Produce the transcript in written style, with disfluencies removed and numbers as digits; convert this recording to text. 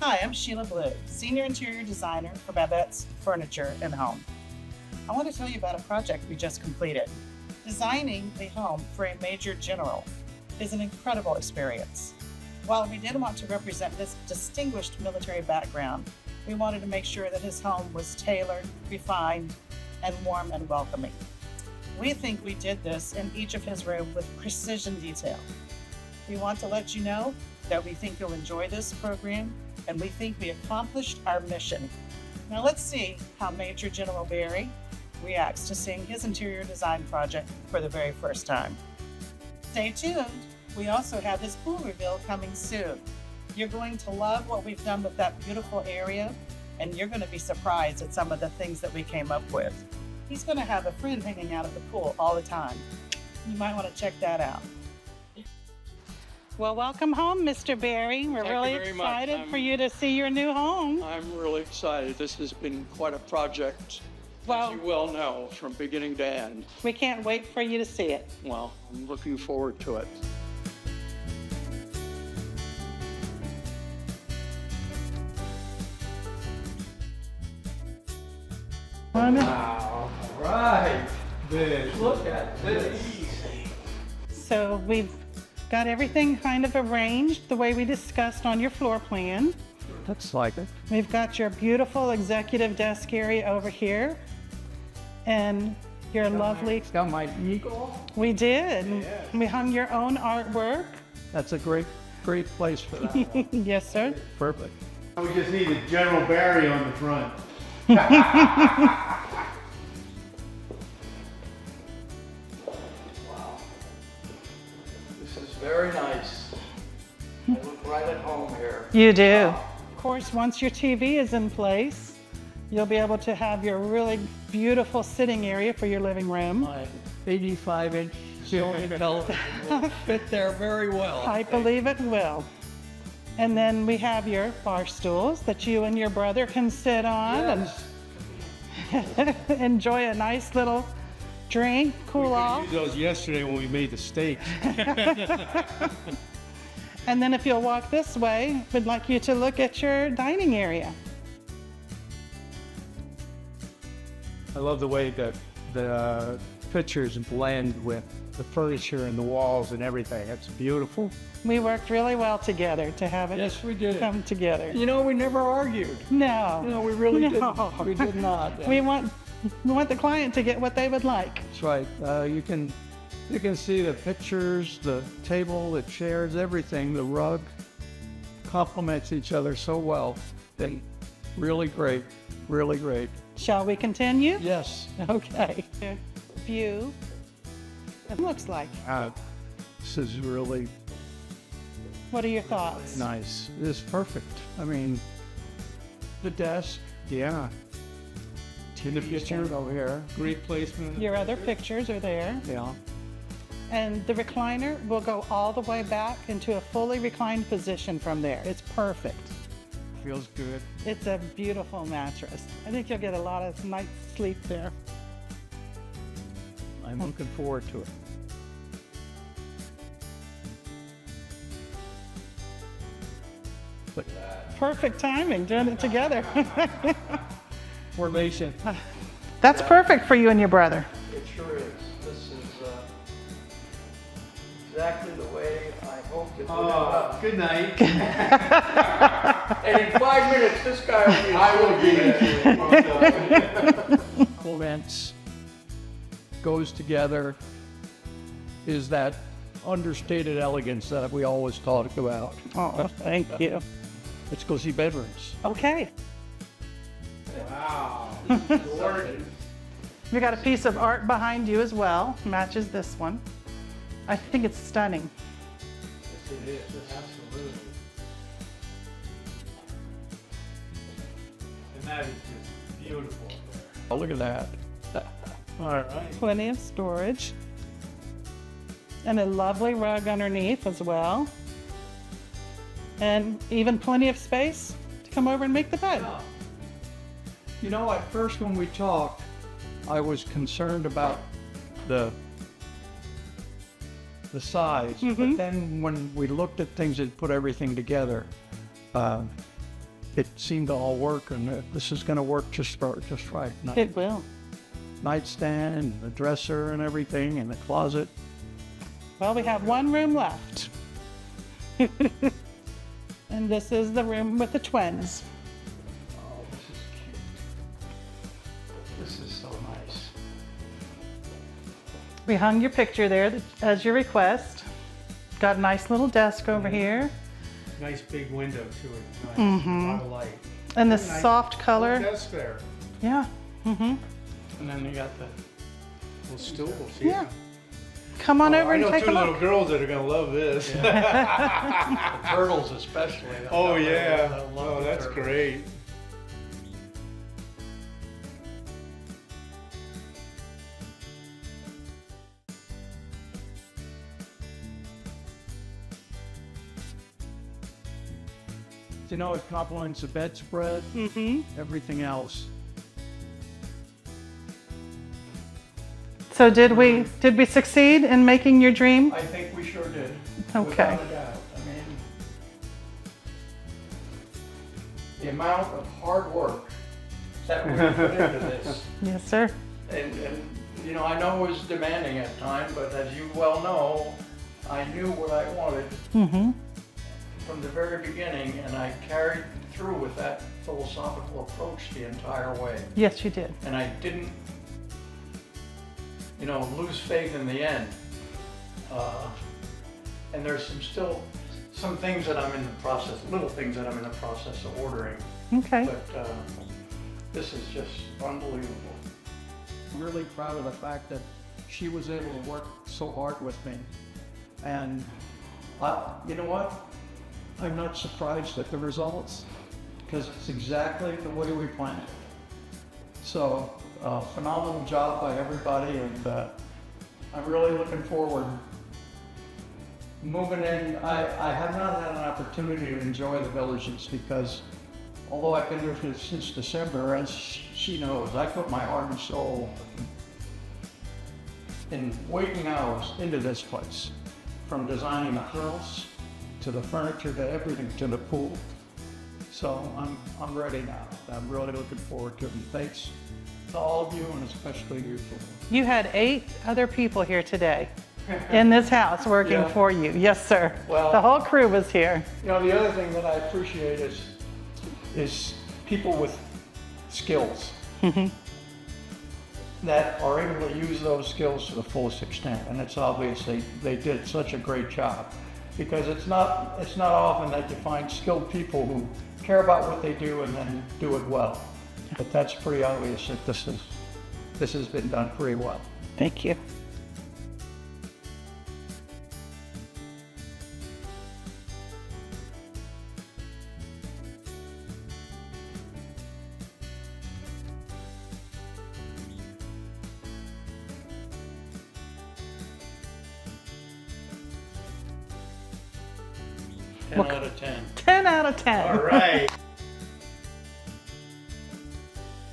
Hi, I'm Sheila Blue, Senior Interior Designer for Babette's Furniture and Home. I want to tell you about a project we just completed. Designing a home for a Major General is an incredible experience. While we did want to represent his distinguished military background, we wanted to make sure that his home was tailored, refined, and warm and welcoming. We think we did this in each of his rooms with precision detail. We want to let you know that we think you'll enjoy this program, and we think we accomplished our mission. Now let's see how Major General Barry reacts to seeing his interior design project for the very first time. Stay tuned. We also have his pool reveal coming soon. You're going to love what we've done with that beautiful area, and you're going to be surprised at some of the things that we came up with. He's going to have a friend hanging out at the pool all the time. You might want to check that out. Well, welcome home, Mr. Barry. We're really excited for you to see your new home. I'm really excited. This has been quite a project, as you well know, from beginning to end. We can't wait for you to see it. Well, I'm looking forward to it. Wow. Right. Look at this. So we've got everything kind of arranged the way we discussed on your floor plan. Looks like it. We've got your beautiful executive desk area over here, and your lovely... Got my eagle. We did. Yeah. We hung your own artwork. That's a great place for that. Yes, sir. Perfect. We just need a General Barry on the front. Wow. This is very nice. I look right at home here. You do. Of course, once your TV is in place, you'll be able to have your really beautiful sitting area for your living room. My 85-inch ceiling television will fit there very well. I believe it will. And then we have your bar stools that you and your brother can sit on and enjoy a nice little drink, cool off. We used those yesterday when we made the steak. And then if you'll walk this way, we'd like you to look at your dining area. I love the way that the pictures blend with the furniture and the walls and everything. It's beautiful. We worked really well together to have it Yes, we did. come together. You know, we never argued. No. No, we really No. didn't. We did not. We want the client to get what they would like. That's right. You can see the pictures, the table, the chairs, everything. The rug complements each other so well. They really great. Really great. Shall we continue? Yes. Okay. View. It looks like. This is really What are your thoughts? nice. It's perfect. I mean, the desk, yeah. In the picture Over here, great placement. Your other pictures are there. yeah. And the recliner will go all the way back into a fully reclined position from there. It's perfect. Feels good. It's a beautiful mattress. I think you'll get a lot of night's sleep there. I'm looking forward to it. But Perfect timing, doing it together. formation. That's perfect for you and your brother. It sure is. This is exactly the way I hoped it would end up. Good night. And in 5 minutes, this guy will be. I will be. Complements, goes together, is that understated elegance that we always talk about. Oh, thank you. Let's go see bedrooms. Okay. Wow. We got a piece of art behind you as well. Matches this one. I think it's stunning. Yes, it is. Absolutely. And that is just beautiful. Oh, look at that. All right. Plenty of storage. And a lovely rug underneath as well. And even plenty of space to come over and make the bed. You know, at first when we talked, I was concerned about the size, but then when we looked at things and put everything together, it seemed to all work, and this is going to work just right. It will. Nightstand and the dresser and everything, and the closet. Well, we have one room left. And this is the room with the twins. Oh, this is cute. This is so nice. We hung your picture there as your request. Got a nice little desk over here. Nice big window to it. Nice. A lot of light. And this Nice soft color. little desk there. Yeah. Mm-hmm. And then you got the Little stools. Yeah. Come on over I and know take two a little look. girls that are gonna love this. turtles especially. Oh yeah. I love Oh, the that's turtles. great. You know, it complements the bedspread, everything else. So did we succeed in making your dream? I think we sure did. Okay. Without a doubt. I mean, the amount of hard work that we put into this. Yes, sir. And, you know, I know it was demanding at times, but as you well know, I knew what I wanted from the very beginning, and I carried through with that philosophical approach the entire way. Yes, you did. And I didn't, you know, lose faith in the end. And there's still some things that I'm in the process, little things that I'm in the process of ordering. Okay. But this is just unbelievable. I'm really proud of the fact that she was able to work so hard with me. And you know what? I'm not surprised at the results, because it's exactly the way we planned it. So, phenomenal job by everybody, and I'm really looking forward. Moving in, I have not had an opportunity to enjoy the villages, because although I've been here since December, as she knows, I put my heart and soul in waking hours into this place, from designing the house to the furniture to everything, to the pool. So I'm ready now. I'm really looking forward to it. And thanks to all of you, and especially you. You had 8 other people here today in this house working Yeah. for you. Yes, sir. Well- the whole crew was here. You know, the other thing that I appreciate is people with skills that are able to use those skills to the fullest extent. And it's obvious they did such a great job, because it's not often that you find skilled people who care about what they do and then do it well. But that's pretty obvious that this has been done pretty well. Thank you. Ten out of 10. 10 out of 10. All right.